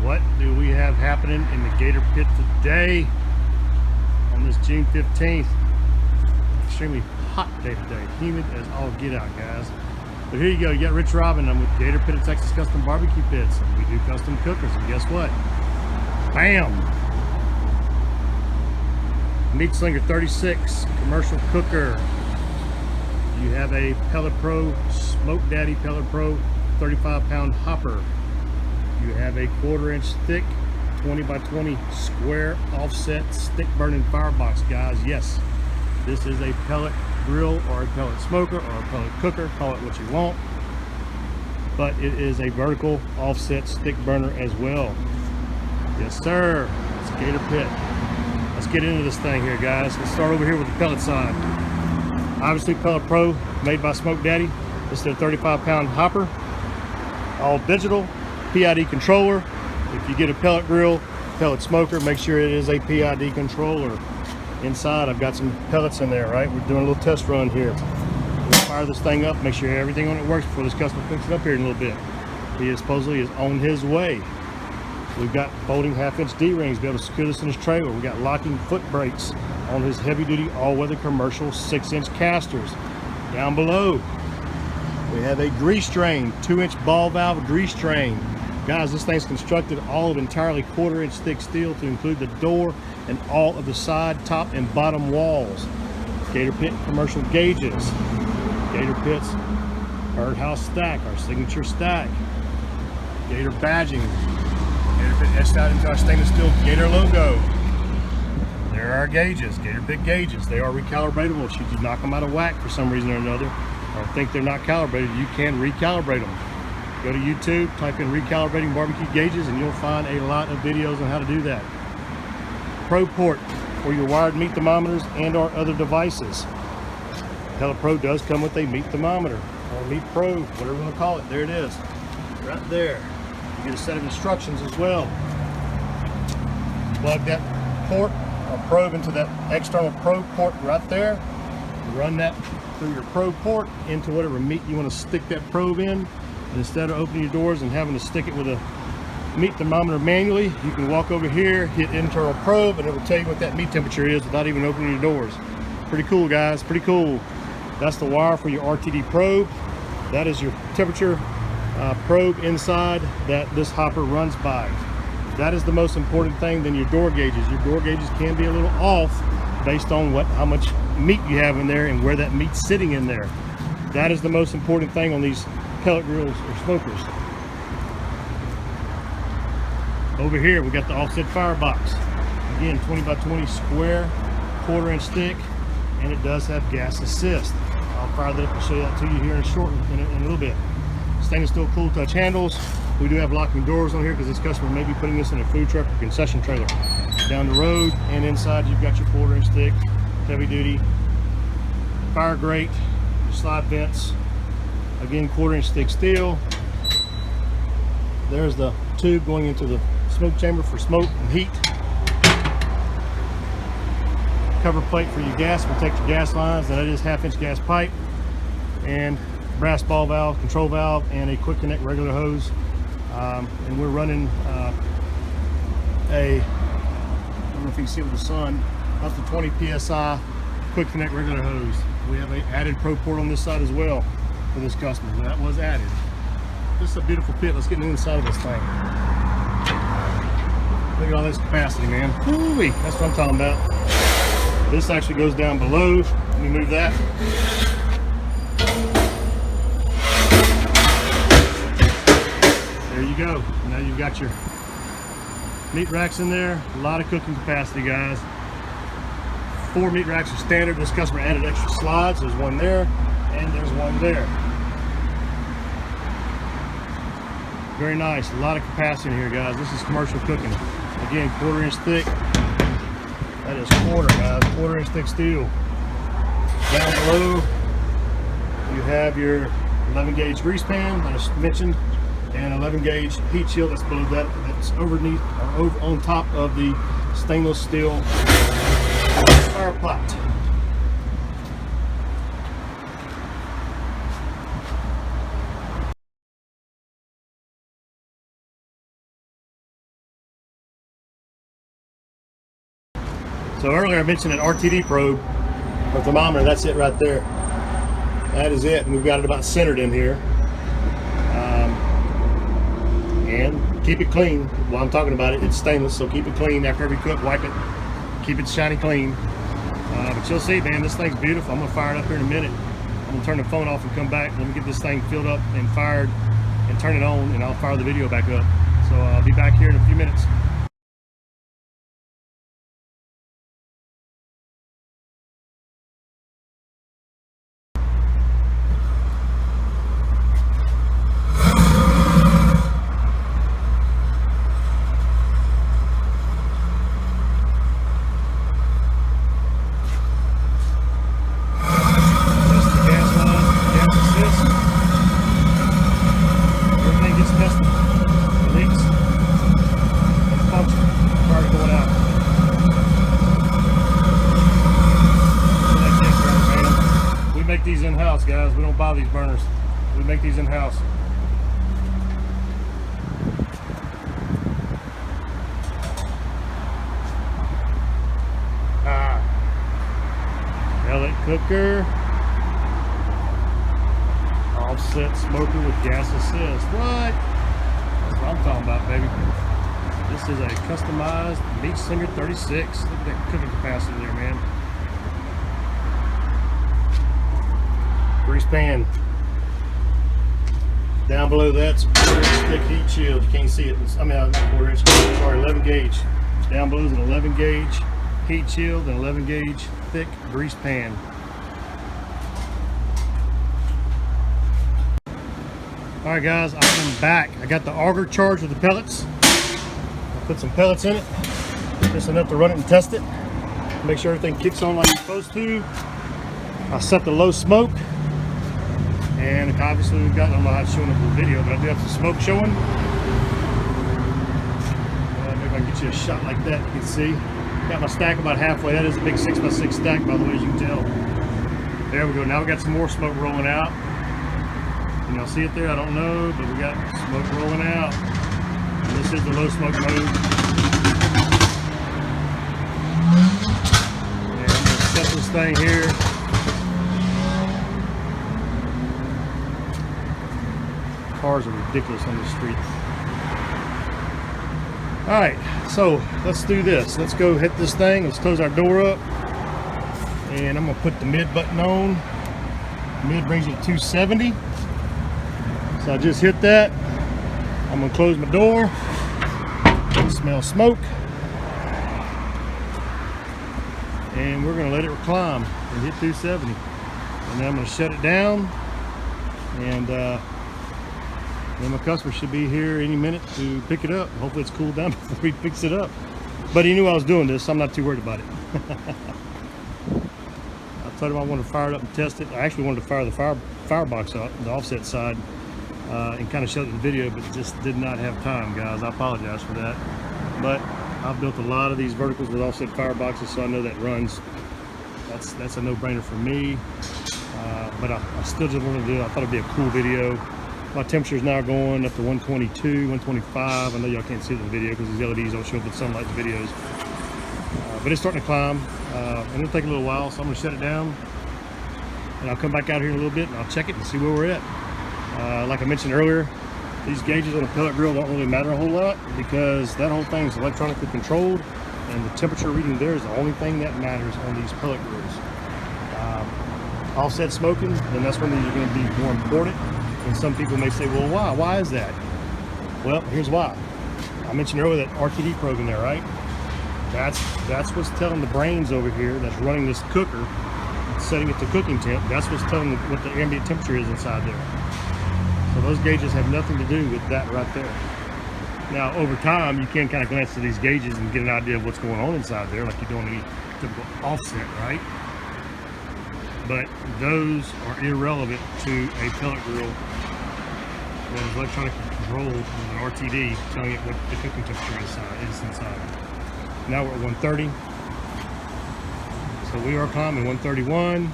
What do we have happening in the Gator Pit today on this June 15th? Extremely hot day today, humid as all get out, guys. But here you go, you got Ritch Robin. I'm with Gator Pit Texas Custom Barbecue Pits, and we do custom cookers. And guess what? Bam! Meat Slinger 36 commercial cooker. You have a Pellet Pro, Smoke Daddy Pellet Pro 35-pound hopper. You have a 1/4 inch thick 20 by 20 square offset stick burning firebox, guys. Yes, this is a pellet grill or a pellet smoker or a pellet cooker, call it what you want, but it is a vertical offset stick burner as well. Yes sir, it's Gator Pit. Let's get into this thing here, guys. Let's start over here with the pellet side. Obviously Pellet Pro, made by Smoke Daddy. This is their 35-pound hopper, all digital, PID controller. If you get a pellet grill, pellet smoker, make sure it is a PID controller. Inside I've got some pellets in there, right? We're doing a little test run here. We'll fire this thing up, make sure everything on it works before this customer picks it up here in a little bit. He supposedly is on his way. We've got folding 1/2 inch D-rings to be able to secure this in his trailer. We've got locking foot brakes on his heavy duty all-weather commercial 6-inch casters. Down below we have a grease train, 2-inch ball valve grease train. Guys, this thing's constructed all of entirely 1/4 inch thick steel to include the door and all of the side, top, and bottom walls. Gator Pit commercial gauges. Gator Pit's Birdhouse stack, our signature stack. Gator badging. Gator Pit etched out into our stainless steel Gator logo. There are our gauges, Gator Pit gauges. They are recalibratable. Should you knock them out of whack for some reason or another, or think they're not calibrated, you can recalibrate them. Go to YouTube, type in recalibrating barbecue gauges, and you'll find a lot of videos on how to do that. Pro port for your wired meat thermometers and or other devices. Pellet Pro does come with a meat thermometer, or meat probe, whatever you want to call it. There it is, right there. You get a set of instructions as well. Plug that port or probe into that external probe port right there. Run that through your probe port into whatever meat you want to stick that probe in. And instead of opening your doors and having to stick it with a meat thermometer manually, you can walk over here, hit internal probe, and it will tell you what that meat temperature is without even opening your doors. Pretty cool, guys, pretty cool. That's the wire for your RTD probe. That is your temperature probe inside that this hopper runs by. That is the most important thing than your door gauges. Your door gauges can be a little off based on how much meat you have in there and where that meat's sitting in there. That is the most important thing on these pellet grills or smokers. Over here we got the offset firebox. Again, 20 by 20 square, 1/4 inch thick, and it does have gas assist. I'll fire that up and show that to you here in a little bit. Stainless steel cool touch handles. We do have locking doors on here because this customer may be putting this in a food truck or concession trailer down the road. And inside you've got your 1/4 inch thick, heavy duty fire grate, your slide vents. Again, 1/4 inch thick steel. There's the tube going into the smoke chamber for smoke and heat. Cover plate for your gas, protect your gas lines. That is 1/2 inch gas pipe, and brass ball valve, control valve, and a quick connect regular hose. And we're running I don't know if you can see with the sun, up to 20 psi quick connect regular hose. We have an added pro port on this side as well for this customer. That was added. This is a beautiful pit. Let's get inside of this thing. Look at all this capacity, man. Woo-wee. That's what I'm talking about. This actually goes down below. Let me move that. There you go. Now you've got your meat racks in there. A lot of cooking capacity, guys. 4 meat racks are standard. This customer added extra slides. There's one there, and there's one there. Very nice. A lot of capacity in here, guys. This is commercial cooking. Again, 1/4 inch thick. That is 1/4, guys. 1/4 inch thick steel. Down below, you have your 11 gauge grease pan that I mentioned, and 11 gauge heat shield that's below that. That's underneath or over on top of the stainless steel fire pot. So earlier I mentioned an RTD probe or thermometer. That's it right there. That is it, and we've got it about centered in here. And keep it clean. While I'm talking about it, it's stainless, so keep it clean after every cook. Wipe it, keep it shiny clean. But you'll see, man, this thing's beautiful. I'm gonna fire it up here in a minute. I'm gonna turn the phone off and come back. Let me get this thing filled up and fired and turn it on, and I'll fire the video back up. So I'll be back here in a few minutes. These in-house, guys. We don't buy these burners. We make these in-house. Pellet cooker, offset smoker with gas assist. What? That's what I'm talking about, baby. This is a customized meat Slinger 36. Look at that cooking capacity there, man. Grease pan. Down below that's a 4-inch thick heat shield. You can't see it. I mean, 4-inch. Sorry, 11 gauge. Down below is an 11 gauge heat shield and 11 gauge thick grease pan. All right, guys, I'm back. I got the auger charged with the pellets. I put some pellets in it, just enough to run it and test it. Make sure everything kicks on like it's supposed to. I set the low smoke. And obviously we've got, I don't know how it's showing up in the video, but I do have some smoke showing. Maybe I can get you a shot like that, you can see. Got my stack about halfway. That is a big 6x6 stack, by the way, as you can tell. There we go. Now we got some more smoke rolling out. Can y'all see it there? I don't know, but we got smoke rolling out. And this is the low smoke mode. And I'm gonna set this thing here. Cars are ridiculous on the street. All right, so let's do this. Let's go hit this thing. Let's close our door up, and I'm gonna put the mid button on. Mid brings you to 270. So I just hit that. I'm gonna close my door. Smell smoke, and we're gonna let it climb and hit 270. And then I'm gonna shut it down, and then my customer should be here any minute to pick it up. Hopefully it's cooled down before he picks it up. But he knew I was doing this, so I'm not too worried about it. I told him I wanted to fire it up and test it. I actually wanted to fire the firebox up, the offset side, and kind of show it in the video, but just did not have time, guys. I apologize for that. But I've built a lot of these verticals with offset fireboxes, so I know that runs. That's a no-brainer for me. But I still just wanted to do it. I thought it'd be a cool video. My temperature is now going up to 122, 125. I know y'all can't see it in the video because these LEDs don't show up with sunlight in the videos. But it's starting to climb, and it'll take a little while, so I'm going to shut it down. And I'll come back out here in a little bit, and I'll check it and see where we're at. Like I mentioned earlier, these gauges on a pellet grill don't really matter a whole lot because that whole thing is electronically controlled, and the temperature reading there is the only thing that matters on these pellet grills. Offset smoking, then that's when these are going to be more important. And some people may say, well, why? Why is that? Well, here's why. I mentioned earlier that RTD probe in there, right? That's what's telling the brains over here that's running this cooker, setting it to cooking temp. That's what's telling what the ambient temperature is inside there. So those gauges have nothing to do with that right there. Now, over time, you can kind of glance to these gauges and get an idea of what's going on inside there, like you do on any typical offset, right? But those are irrelevant to a pellet grill that is electronically controlled with an RTD, telling it what the cooking temperature is inside. Now we're at 130. So we are climbing 131.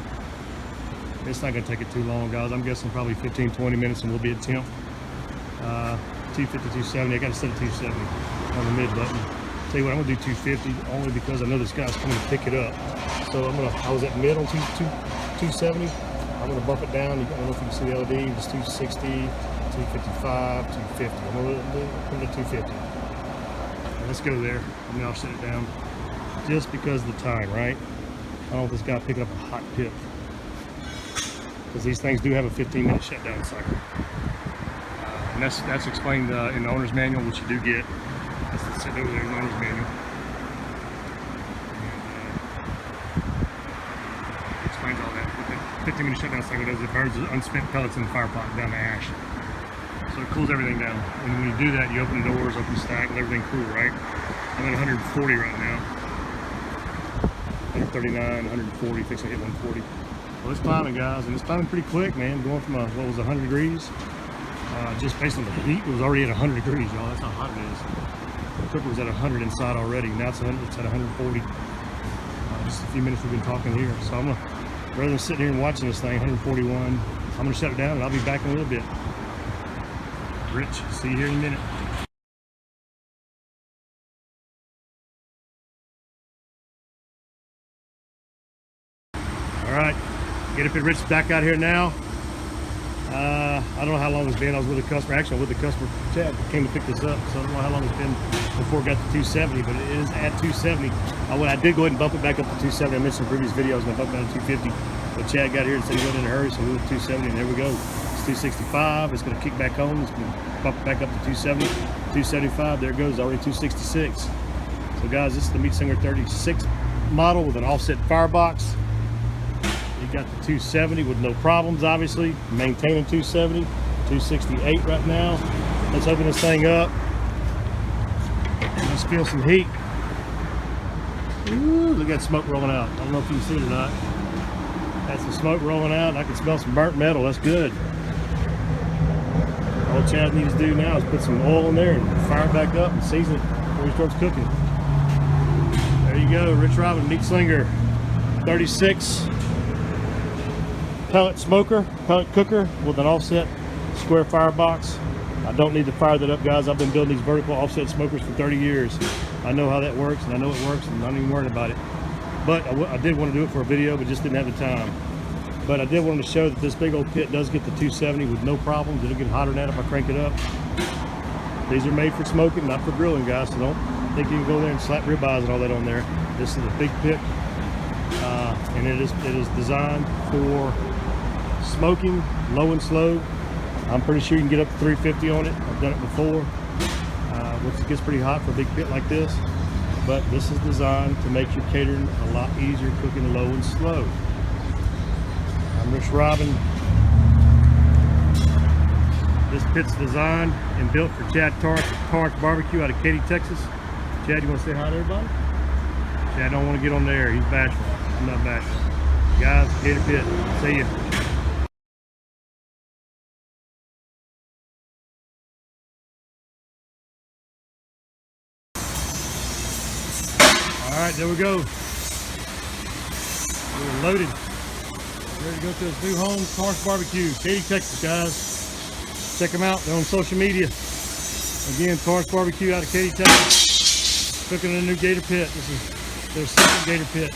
It's not going to take it too long, guys. I'm guessing probably 15-20 minutes and we'll be at temp. 250, 270. I got to set it 270 on the mid button. Tell you what, I'm gonna do 250 only because I know this guy's coming to pick it up. So I was at mid on 270. I'm gonna bump it down. I don't know if you can see the LED. It's 260, 255, 250. I'm gonna put it at 250. And let's go there, and then I'll set it down. Just because of the time, right? I don't want this guy picking up a hot pit, because these things do have a 15-minute shutdown cycle. And that's explained in the owner's manual, which you do get. That's sitting over there in the owner's manual. And, explains all that. What the 15-minute shutdown cycle does, it burns the unspent pellets in the fire pot down to ash. So it cools everything down. And when you do that, you open the doors, open the stack, let everything cool, right? I'm at 140 right now. 139, 140, fixing to hit 140. Well, it's climbing, guys, and it's climbing pretty quick, man. Going from what was 100 degrees, just based on the heat, it was already at 100 degrees, y'all. That's how hot it is. The cooker was at 100 inside already. Now it's at 140. Just a few minutes we've been talking here, so I'm gonna, rather than sitting here and watching this thing, 141, I'm gonna shut it down, and I'll be back in a little bit. Rich, see you here in a minute. All right, Gator Pit Ritch back out here now. I don't know how long it's been. I was with a customer. Actually, I was with the customer. Chad came to pick this up, so I don't know how long it's been before it got to 270, but it is at 270. I did go ahead and bump it back up to 270. I mentioned in previous videos, and I bumped it down to 250. But Chad got here and said he wasn't in a hurry, so we went to 270, and there we go. It's 265. It's going to kick back home. It's going to bump it back up to 270, 275. There it goes, already 266. So guys, this is the Meat Slinger 36 model with an offset firebox. You got the 270 with no problems, obviously. Maintaining 270, 268 right now. Let's open this thing up. Let's feel some heat. Ooh, look at that smoke rolling out. I don't know if you can see it or not. That's some smoke rolling out, and I can smell some burnt metal. That's good. All Chad needs to do now is put some oil in there and fire it back up and season it before he starts cooking. There you go, Ritch Robin Meat Slinger 36 pellet cooker with an offset square firebox. I don't need to fire that up, guys. I've been building these vertical offset smokers for 30 years. I know how that works, and I know it works, and I'm not even worried about it. But I did want to do it for a video, but just didn't have the time. But I did want to show that this big old pit does get the 270 with no problems. It'll get hotter than that if I crank it up. These are made for smoking, not for grilling, guys, so don't think you can go there and slap ribeyes and all that on there. This is a big pit, and it is designed for smoking, low and slow. I'm pretty sure you can get up to 350 on it. I've done it before, which gets pretty hot for a big pit like this. But this is designed to make your catering a lot easier, cooking low and slow. I'm Ritch Robin. This pit's designed and built for Chad Tark Barbecue out of Katy, Texas. Chad, you want to say hi to everybody? Chad don't want to get on there. He's bashful. I'm not bashful. Guys, Gator Pit. See ya. All right, there we go. We're loaded. Ready to go to his new home, Tark Barbecue, Katy, Texas, guys. Check them out. They're on social media. Again, Tark Barbecue out of Katy, Texas. Cooking in a new Gator Pit. This is their second Gator Pit.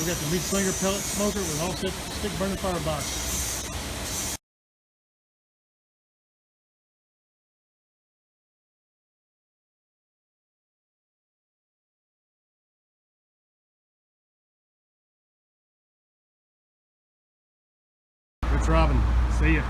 We got the Meat Slinger pellet smoker with an offset stick burner firebox. Ritch Robin, see ya.